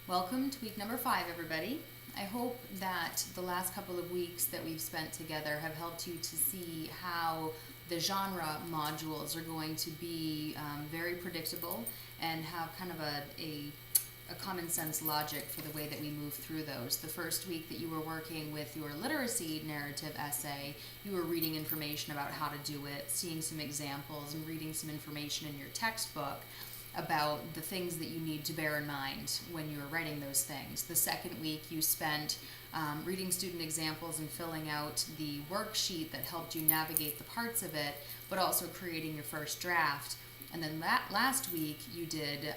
Welcome to week number 5, everybody. I hope that the last couple of weeks that we've spent together have helped you to see how the genre modules are going to be very predictable and have kind of a common sense logic for the way that we move through those. The first week that you were working with your literacy narrative essay, you were reading information about how to do it, seeing some examples, and reading some information in your textbook about the things that you need to bear in mind when you are writing those things. The second week you spent reading student examples and filling out the worksheet that helped you navigate the parts of it, but also creating your first draft. And then last week you did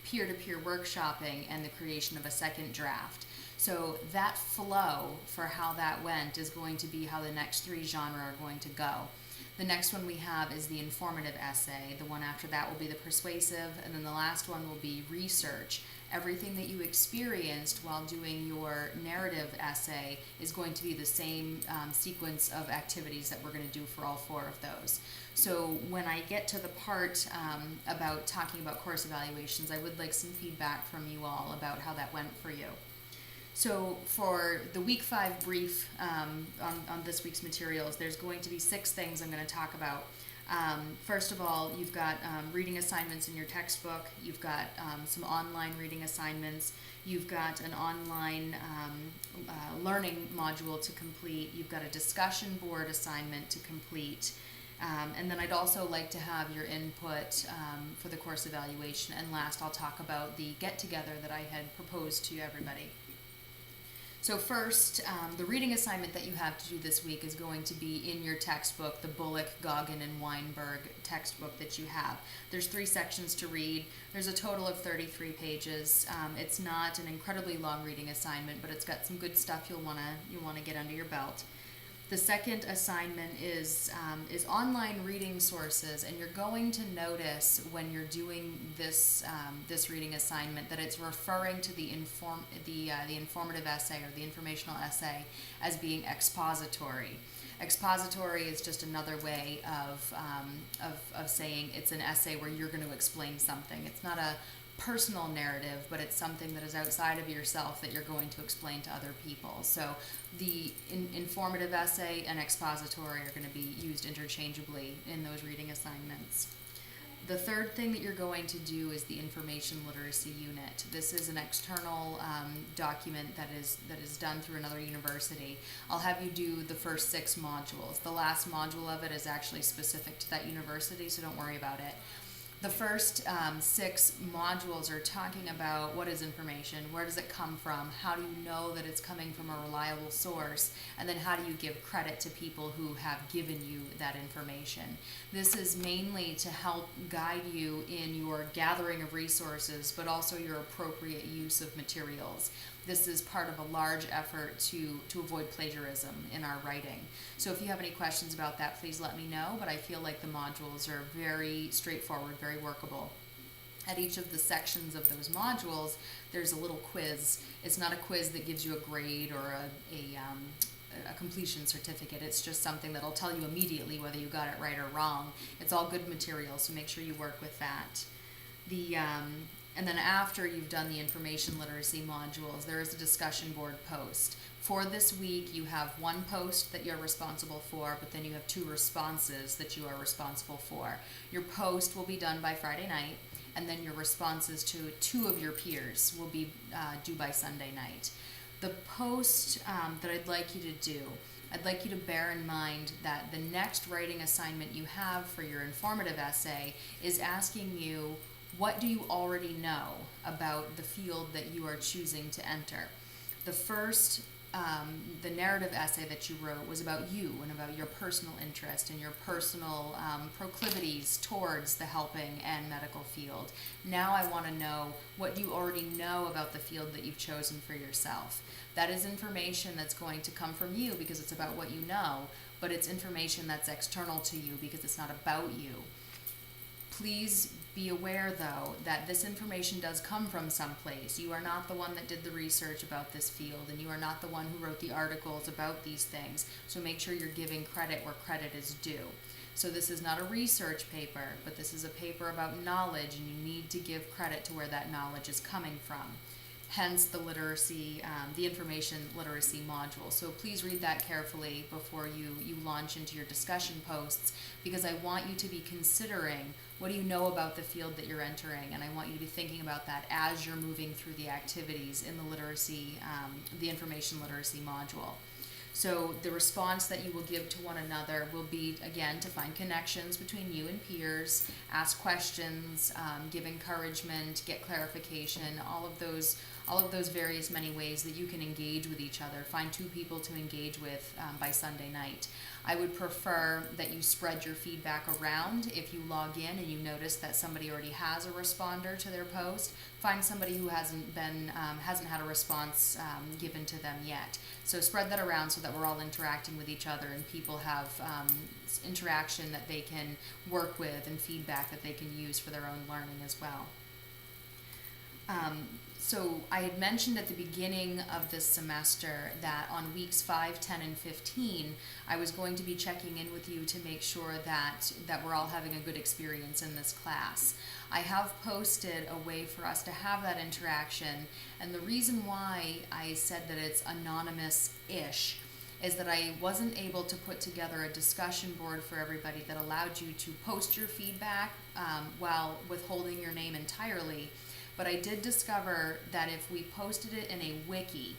peer-to-peer workshopping and the creation of a second draft. So that flow for how that went is going to be how the next 3 genres are going to go. The next one we have is the informative essay. The one after that will be the persuasive, and then the last one will be research. Everything that you experienced while doing your narrative essay is going to be the same sequence of activities that we're going to do for all 4 of those. So when I get to the part about talking about course evaluations, I would like some feedback from you all about how that went for you. So for the week 5 brief on this week's materials, there's going to be 6 things I'm going to talk about. First of all, you've got reading assignments in your textbook. You've got some online reading assignments. You've got an online learning module to complete. You've got a discussion board assignment to complete. And then I'd also like to have your input for the course evaluation. And last, I'll talk about the get-together that I had proposed to everybody. So first, the reading assignment that you have to do this week is going to be in your textbook, the Bullock, Goggin, and Weinberg textbook that you have. There's 3 sections to read. There's a total of 33 pages. It's not an incredibly long reading assignment, but it's got some good stuff you'll wanna get under your belt. The second assignment is online reading sources, and you're going to notice when you're doing this reading assignment that it's referring to the informative essay or the informational essay as being expository. Expository is just another way of saying it's an essay where you're going to explain something. It's not a personal narrative, but it's something that is outside of yourself that you're going to explain to other people. So the informative essay and expository are going to be used interchangeably in those reading assignments. The third thing that you're going to do is the information literacy unit. This is an external document that is done through another university. I'll have you do the first 6 modules. The last module of it is actually specific to that university, so don't worry about it. The first 6 modules are talking about what is information, where does it come from, how do you know that it's coming from a reliable source, and then how do you give credit to people who have given you that information. This is mainly to help guide you in your gathering of resources, but also your appropriate use of materials. This is part of a large effort to avoid plagiarism in our writing. So if you have any questions about that, please let me know, but I feel like the modules are very straightforward, very workable. At each of the sections of those modules, there's a little quiz. It's not a quiz that gives you a grade or a completion certificate. It's just something that'll tell you immediately whether you got it right or wrong. It's all good material, so make sure you work with that. And then after you've done the information literacy modules, there is a discussion board post. For this week, you have 1 post that you're responsible for, but then you have 2 responses that you are responsible for. Your post will be done by Friday night, and then your responses to 2 of your peers will be due by Sunday night. The post that I'd like you to do, I'd like you to bear in mind that the next writing assignment you have for your informative essay is asking you, what do you already know about the field that you are choosing to enter? The first, the narrative essay that you wrote was about you and about your personal interest and your personal proclivities towards the helping and medical field. Now I want to know what you already know about the field that you've chosen for yourself. That is information that's going to come from you because it's about what you know, but it's information that's external to you because it's not about you. Please be aware, though, that this information does come from someplace. You are not the one that did the research about this field, and you are not the one who wrote the articles about these things. So make sure you're giving credit where credit is due. So this is not a research paper, but this is a paper about knowledge, and you need to give credit to where that knowledge is coming from. hence the literacy, the information literacy module. So please read that carefully before you launch into your discussion posts, because I want you to be considering what do you know about the field that you're entering, and I want you to be thinking about that as you're moving through the activities in the literacy, the information literacy module. So the response that you will give to one another will be, again, to find connections between you and peers, ask questions, give encouragement, get clarification, all of those various many ways that you can engage with each other. Find 2 people to engage with by Sunday night. I would prefer that you spread your feedback around. If you log in and you notice that somebody already has a responder to their post, find somebody who hasn't had a response given to them yet. So spread that around so that we're all interacting with each other and people have interaction that they can work with and feedback that they can use for their own learning as well. So I had mentioned at the beginning of this semester that on weeks 5, 10, and 15, I was going to be checking in with you to make sure that we're all having a good experience in this class. I have posted a way for us to have that interaction, and the reason why I said that it's anonymous-ish is that I wasn't able to put together a discussion board for everybody that allowed you to post your feedback while withholding your name entirely. But I did discover that if we posted it in a wiki,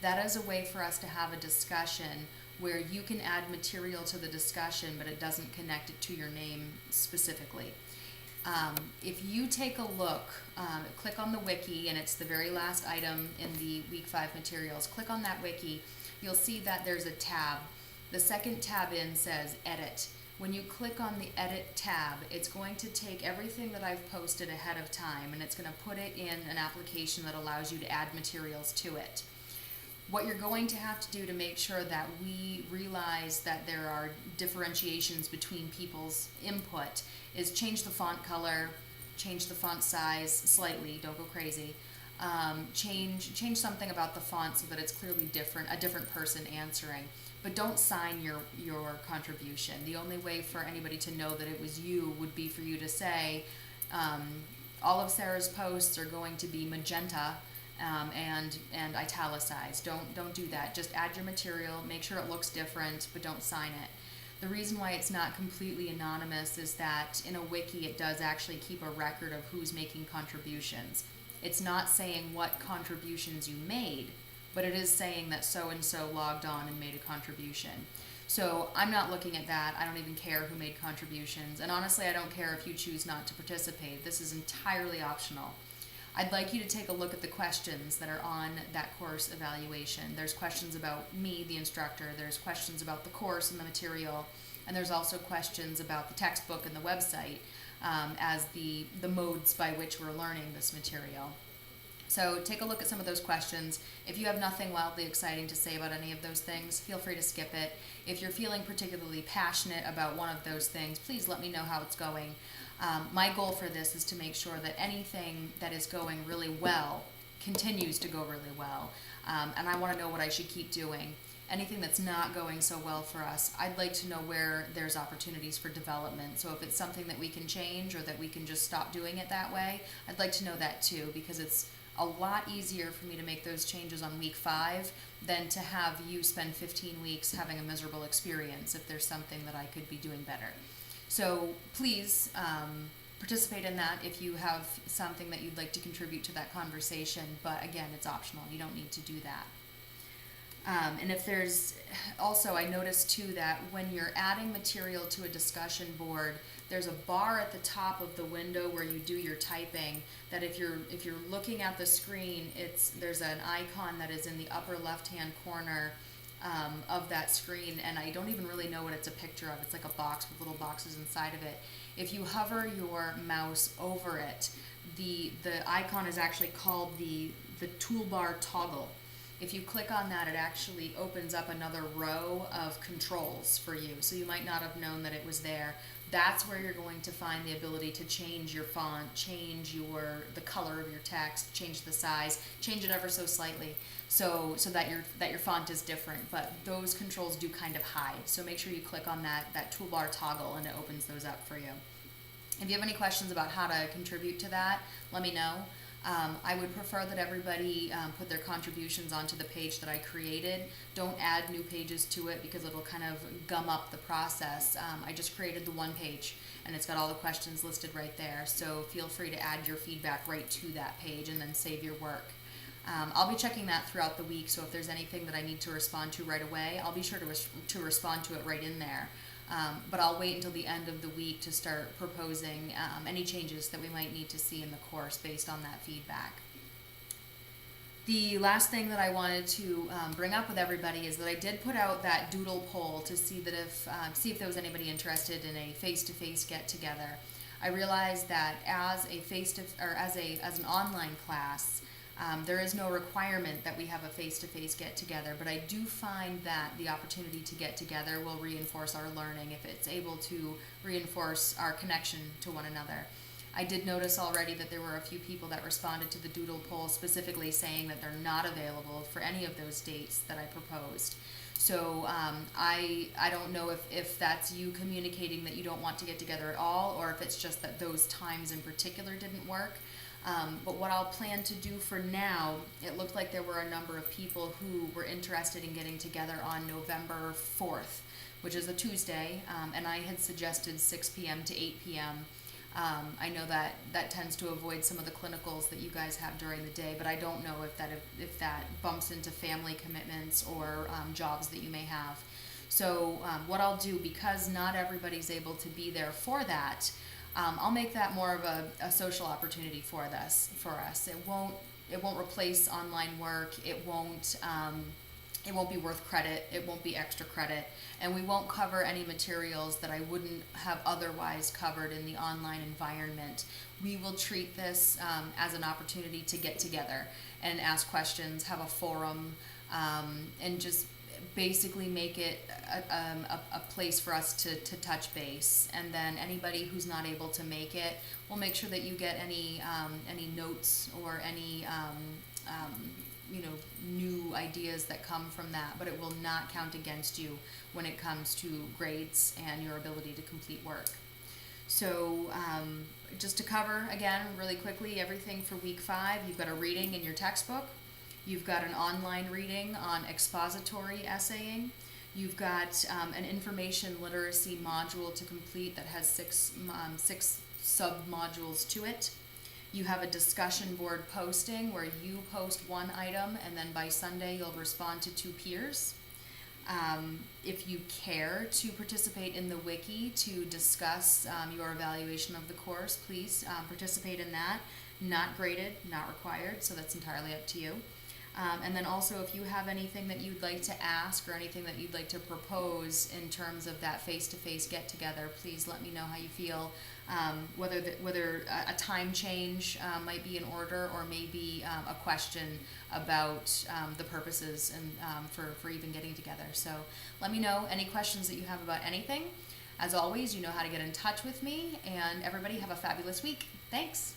that is a way for us to have a discussion where you can add material to the discussion, but it doesn't connect it to your name specifically. If you take a look, click on the wiki, and it's the very last item in the week 5 materials. Click on that wiki. You'll see that there's a tab. The second tab in says edit. When you click on the edit tab, it's going to take everything that I've posted ahead of time and it's going to put it in an application that allows you to add materials to it. What you're going to have to do to make sure that we realize that there are differentiations between people's input is change the font color, change the font size slightly, don't go crazy. Change something about the font so that it's clearly a different person answering. But don't sign your contribution. The only way for anybody to know that it was you would be for you to say, all of Sarah's posts are going to be magenta and italicized. Don't do that. Just add your material, make sure it looks different, but don't sign it. The reason why it's not completely anonymous is that in a wiki it does actually keep a record of who's making contributions. It's not saying what contributions you made, but it is saying that so-and-so logged on and made a contribution. So I'm not looking at that. I don't even care who made contributions. And honestly, I don't care if you choose not to participate. This is entirely optional. I'd like you to take a look at the questions that are on that course evaluation. There's questions about me, the instructor. There's questions about the course and the material. And there's also questions about the textbook and the website as the modes by which we're learning this material. So take a look at some of those questions. If you have nothing wildly exciting to say about any of those things, feel free to skip it. If you're feeling particularly passionate about one of those things, please let me know how it's going. My goal for this is to make sure that anything that is going really well continues to go really well. And I want to know what I should keep doing. Anything that's not going so well for us, I'd like to know where there's opportunities for development. So if it's something that we can change or that we can just stop doing it that way, I'd like to know that too, because it's a lot easier for me to make those changes on week 5 than to have you spend 15 weeks having a miserable experience if there's something that I could be doing better. So please participate in that if you have something that you'd like to contribute to that conversation, but again, it's optional. You don't need to do that. And if there's also, I noticed too that when you're adding material to a discussion board, there's a bar at the top of the window where you do your typing that if you're looking at the screen, there's an icon that is in the upper left-hand corner of that screen, and I don't even really know what it's a picture of. It's like a box with little boxes inside of it. If you hover your mouse over it, the icon is actually called the toolbar toggle. If you click on that, it actually opens up another row of controls for you. So you might not have known that it was there. That's where you're going to find the ability to change your font, change the color of your text, change the size, change it ever so slightly, so that your font is different. But those controls do kind of hide. So make sure you click on that toolbar toggle and it opens those up for you. If you have any questions about how to contribute to that, let me know. I would prefer that everybody put their contributions onto the page that I created. Don't add new pages to it because it'll kind of gum up the process. I just created the one page and it's got all the questions listed right there. So feel free to add your feedback right to that page and then save your work. I'll be checking that throughout the week, so if there's anything that I need to respond to right away, I'll be sure to respond to it right in there. But I'll wait until the end of the week to start proposing any changes that we might need to see in the course based on that feedback. The last thing that I wanted to bring up with everybody is that I did put out that doodle poll to see that see if there was anybody interested in a face-to-face get-together. I realized that as an online class, there is no requirement that we have a face-to-face get-together, but I do find that the opportunity to get together will reinforce our learning if it's able to reinforce our connection to one another. I did notice already that there were a few people that responded to the doodle poll specifically saying that they're not available for any of those dates that I proposed. So I don't know if that's you communicating that you don't want to get together at all, or if it's just that those times in particular didn't work. But what I'll plan to do for now, it looked like there were a number of people who were interested in getting together on November 4th, which is a Tuesday, and I had suggested 6 p.m. to 8 p.m. I know that tends to avoid some of the clinicals that you guys have during the day, but I don't know if that bumps into family commitments or jobs that you may have. So what I'll do, because not everybody's able to be there for that, I'll make that more of a social opportunity for us. It won't replace online work. It won't be worth credit. It won't be extra credit, and we won't cover any materials that I wouldn't have otherwise covered in the online environment. We will treat this as an opportunity to get together and ask questions, have a forum, and just basically make it a place for us to touch base. And then anybody who's not able to make it, we'll make sure that you get any notes or any new ideas that come from that, but it will not count against you when it comes to grades and your ability to complete work. So just to cover again really quickly everything for week 5, you've got a reading in your textbook. You've got an online reading on expository essaying. You've got an information literacy module to complete that has six sub-modules to it. You have a discussion board posting where you post one item and then by Sunday you'll respond to 2 peers. If you care to participate in the wiki to discuss your evaluation of the course, please participate in that. Not graded, not required, so that's entirely up to you. And then also, if you have anything that you'd like to ask or anything that you'd like to propose in terms of that face-to-face get-together, please let me know how you feel. Whether a time change might be in order, or maybe a question about the purposes and for even getting together. So let me know any questions that you have about anything. As always, you know how to get in touch with me, and everybody have a fabulous week. Thanks.